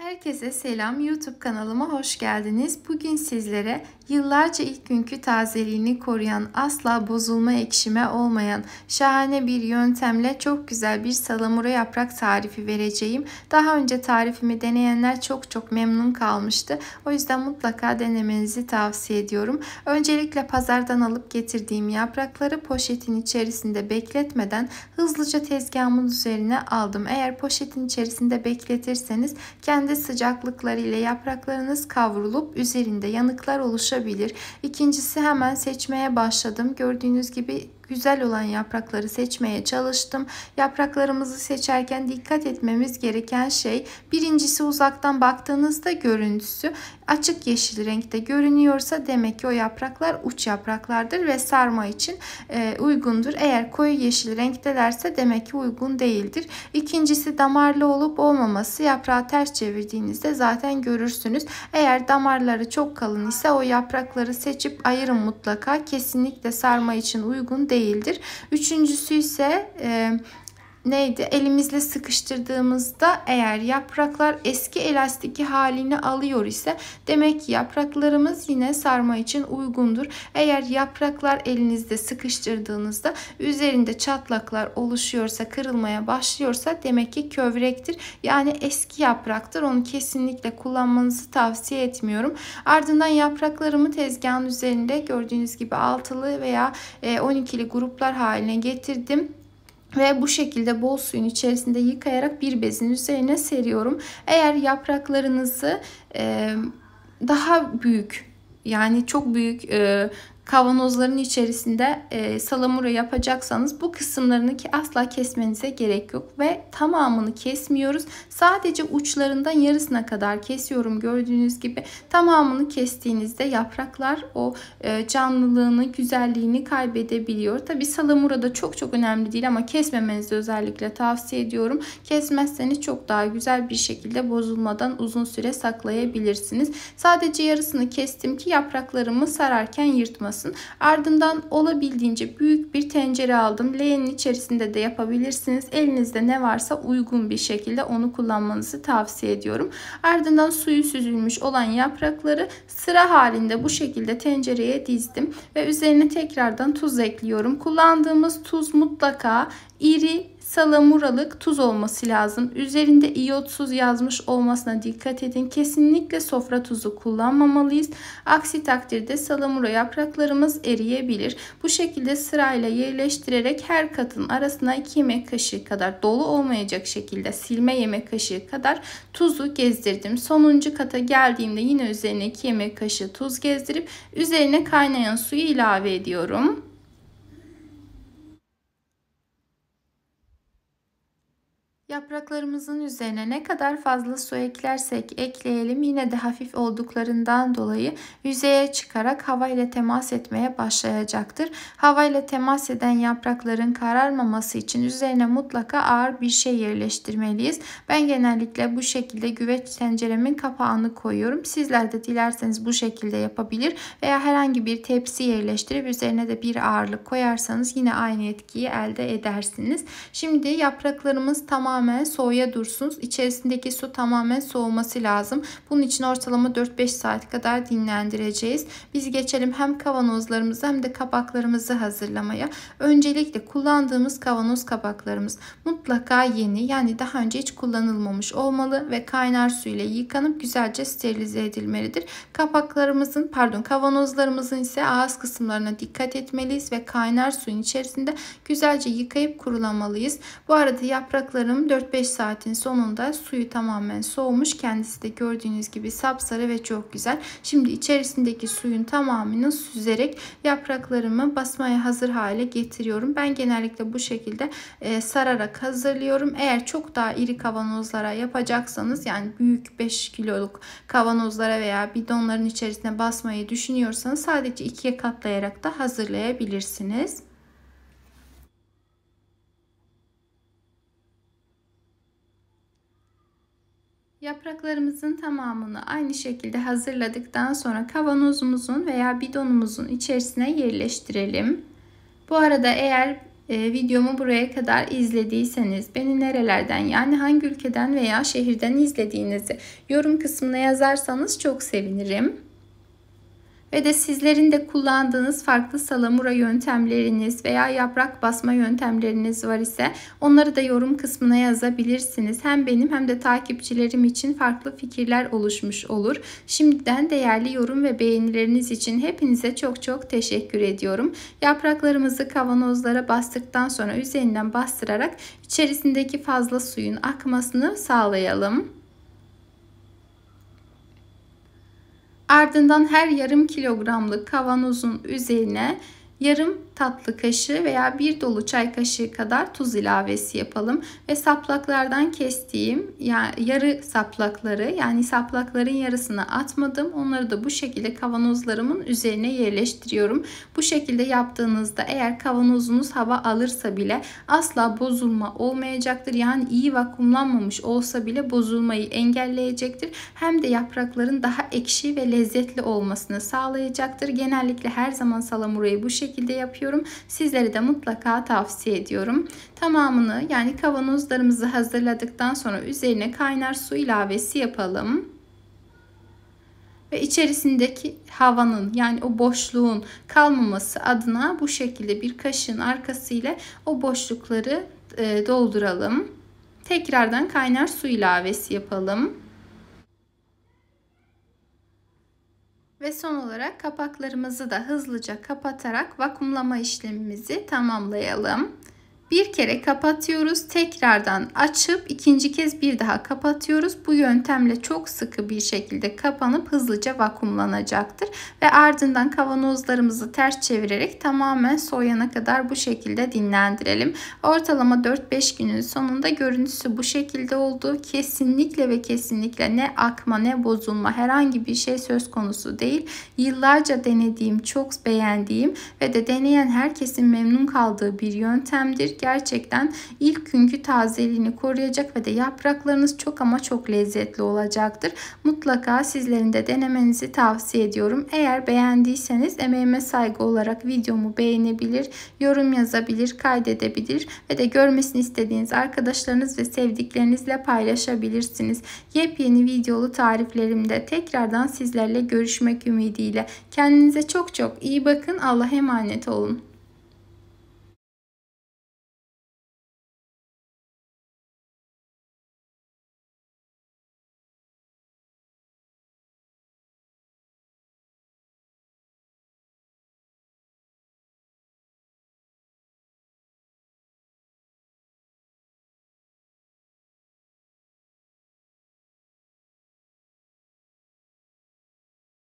Herkese selam. YouTube kanalıma hoş geldiniz. Bugün sizlere yıllarca ilk günkü tazeliğini koruyan, asla bozulma ekşime olmayan şahane bir yöntemle çok güzel bir salamura yaprak tarifi vereceğim. Daha önce tarifimi deneyenler çok memnun kalmıştı. O yüzden mutlaka denemenizi tavsiye ediyorum. Öncelikle pazardan alıp getirdiğim yaprakları poşetin içerisinde bekletmeden hızlıca tezgahımın üzerine aldım. Eğer poşetin içerisinde bekletirseniz kendi sıcaklıkları ile yapraklarınız kavrulup üzerinde yanıklar oluşabilir. İkincisi, hemen seçmeye başladım. Gördüğünüz gibi güzel olan yaprakları seçmeye çalıştım. Yapraklarımızı seçerken dikkat etmemiz gereken şey, birincisi uzaktan baktığınızda görüntüsü açık yeşil renkte görünüyorsa demek ki o yapraklar uç yapraklardır ve sarma için uygundur. Eğer koyu yeşil renktelerse demek ki uygun değildir. İkincisi, damarlı olup olmaması. Yaprağı ters çevirdiğinizde zaten görürsünüz. Eğer damarları çok kalın ise o yaprakları seçip ayırın mutlaka. Kesinlikle sarma için uygun değildir. Üçüncüsü ise elimizle sıkıştırdığımızda eğer yapraklar eski elastik halini alıyor ise demek ki yapraklarımız yine sarma için uygundur. Eğer yapraklar elinizde sıkıştırdığınızda üzerinde çatlaklar oluşuyorsa, kırılmaya başlıyorsa demek ki kövrektir. Yani eski yapraktır. Onu kesinlikle kullanmanızı tavsiye etmiyorum. Ardından yapraklarımı tezgahın üzerinde gördüğünüz gibi altılı veya 12'li gruplar haline getirdim. Ve bu şekilde bol suyun içerisinde yıkayarak bir bezin üzerine seriyorum. Eğer yapraklarınızı daha büyük, yani çok büyük kavanozların içerisinde salamura yapacaksanız bu kısımlarını asla kesmenize gerek yok ve tamamını kesmiyoruz. Sadece uçlarından yarısına kadar kesiyorum. Gördüğünüz gibi tamamını kestiğinizde yapraklar o canlılığını, güzelliğini kaybedebiliyor. Tabi salamura da çok önemli değil ama kesmemenizi özellikle tavsiye ediyorum. Kesmezseniz çok daha güzel bir şekilde bozulmadan uzun süre saklayabilirsiniz. Sadece yarısını kestim ki yapraklarımı sararken yırtmasın. Ardından olabildiğince büyük bir tencere aldım. Leğenin içerisinde de yapabilirsiniz. Elinizde ne varsa uygun bir şekilde onu kullanmanızı tavsiye ediyorum. Ardından suyu süzülmüş olan yaprakları sıra halinde bu şekilde tencereye dizdim ve üzerine tekrardan tuz ekliyorum. Kullandığımız tuz mutlaka iri salamuralık tuz olması lazım. Üzerinde iyotsuz yazmış olmasına dikkat edin. Kesinlikle sofra tuzu kullanmamalıyız. Aksi takdirde salamura yapraklarımız eriyebilir. Bu şekilde sırayla yerleştirerek her katın arasına 2 yemek kaşığı kadar, dolu olmayacak şekilde silme yemek kaşığı kadar tuzu gezdirdim. Sonuncu kata geldiğimde yine üzerine 2 yemek kaşığı tuz gezdirip üzerine kaynayan suyu ilave ediyorum. Yapraklarımızın üzerine ne kadar fazla su eklersek ekleyelim yine de hafif olduklarından dolayı yüzeye çıkarak hava ile temas etmeye başlayacaktır. Hava ile temas eden yaprakların kararmaması için üzerine mutlaka ağır bir şey yerleştirmeliyiz. Ben genellikle bu şekilde güveç tenceremin kapağını koyuyorum. Sizler de dilerseniz bu şekilde yapabilir veya herhangi bir tepsi yerleştirip üzerine de bir ağırlık koyarsanız yine aynı etkiyi elde edersiniz. Şimdi yapraklarımız tamamen soğuya dursun. İçerisindeki su tamamen soğuması lazım. Bunun için ortalama 4-5 saat kadar dinlendireceğiz. Biz geçelim hem kavanozlarımızı hem de kapaklarımızı hazırlamaya. Öncelikle kullandığımız kavanoz kapaklarımız mutlaka yeni, yani daha önce hiç kullanılmamış olmalı ve kaynar su ile yıkanıp güzelce sterilize edilmelidir. Kavanozlarımızın ise ağız kısımlarına dikkat etmeliyiz ve kaynar suyun içerisinde güzelce yıkayıp kurulamalıyız. Bu arada yapraklarım 4-5 saatin sonunda suyu tamamen soğumuş. Kendisi de gördüğünüz gibi sapsarı ve çok güzel. Şimdi içerisindeki suyun tamamını süzerek yapraklarımı basmaya hazır hale getiriyorum. Ben genellikle bu şekilde sararak hazırlıyorum. Eğer çok daha iri kavanozlara yapacaksanız, yani büyük 5 kiloluk kavanozlara veya bidonların içerisine basmayı düşünüyorsanız sadece 2'ye katlayarak da hazırlayabilirsiniz. Yapraklarımızın tamamını aynı şekilde hazırladıktan sonra kavanozumuzun veya bidonumuzun içerisine yerleştirelim. Bu arada eğer Videomu buraya kadar izlediyseniz beni nerelerden, yani hangi ülkeden veya şehirden izlediğinizi yorum kısmına yazarsanız çok sevinirim. Ve de sizlerin de kullandığınız farklı salamura yöntemleriniz veya yaprak basma yöntemleriniz var ise onları da yorum kısmına yazabilirsiniz. Hem benim hem de takipçilerim için farklı fikirler oluşmuş olur. Şimdiden değerli yorum ve beğenileriniz için hepinize çok çok teşekkür ediyorum. Yapraklarımızı kavanozlara bastıktan sonra üzerinden bastırarak içerisindeki fazla suyun akmasını sağlayalım. Ardından her yarım kilogramlık kavanozun üzerine yarım tatlı kaşığı veya bir dolu çay kaşığı kadar tuz ilavesi yapalım. Ve saplaklardan kestiğim yarı saplakları, yani saplakların yarısını atmadım. Onları da bu şekilde kavanozlarımın üzerine yerleştiriyorum. Bu şekilde yaptığınızda eğer kavanozunuz hava alırsa bile asla bozulma olmayacaktır. Yani iyi vakumlanmamış olsa bile bozulmayı engelleyecektir. Hem de yaprakların daha ekşi ve lezzetli olmasını sağlayacaktır. Genellikle her zaman salamurayı bu şekilde yapıyorum. Sizlere de mutlaka tavsiye ediyorum. Tamamını, yani kavanozlarımızı hazırladıktan sonra üzerine kaynar su ilavesi yapalım. Ve içerisindeki havanın, yani o boşluğun kalmaması adına bu şekilde bir kaşığın arkasıyla o boşlukları dolduralım. Tekrardan kaynar su ilavesi yapalım. Ve son olarak kapaklarımızı da hızlıca kapatarak vakumlama işlemimizi tamamlayalım. Bir kere kapatıyoruz, tekrardan açıp ikinci kez bir daha kapatıyoruz. Bu yöntemle çok sıkı bir şekilde kapanıp hızlıca vakumlanacaktır. Ve ardından kavanozlarımızı ters çevirerek tamamen soğuyana kadar bu şekilde dinlendirelim. Ortalama 4-5 günün sonunda görüntüsü bu şekilde oldu. Kesinlikle ve kesinlikle ne akma ne bozulma, herhangi bir şey söz konusu değil. Yıllarca denediğim, çok beğendiğim ve de deneyen herkesin memnun kaldığı bir yöntemdir. Gerçekten ilk günkü tazeliğini koruyacak ve de yapraklarınız çok ama çok lezzetli olacaktır. Mutlaka sizlerin de denemenizi tavsiye ediyorum. Eğer beğendiyseniz emeğime saygı olarak videomu beğenebilir, yorum yazabilir, kaydedebilir ve de görmesini istediğiniz arkadaşlarınız ve sevdiklerinizle paylaşabilirsiniz. Yepyeni videolu tariflerimde tekrardan sizlerle görüşmek ümidiyle. Kendinize çok çok iyi bakın. Allah'a emanet olun.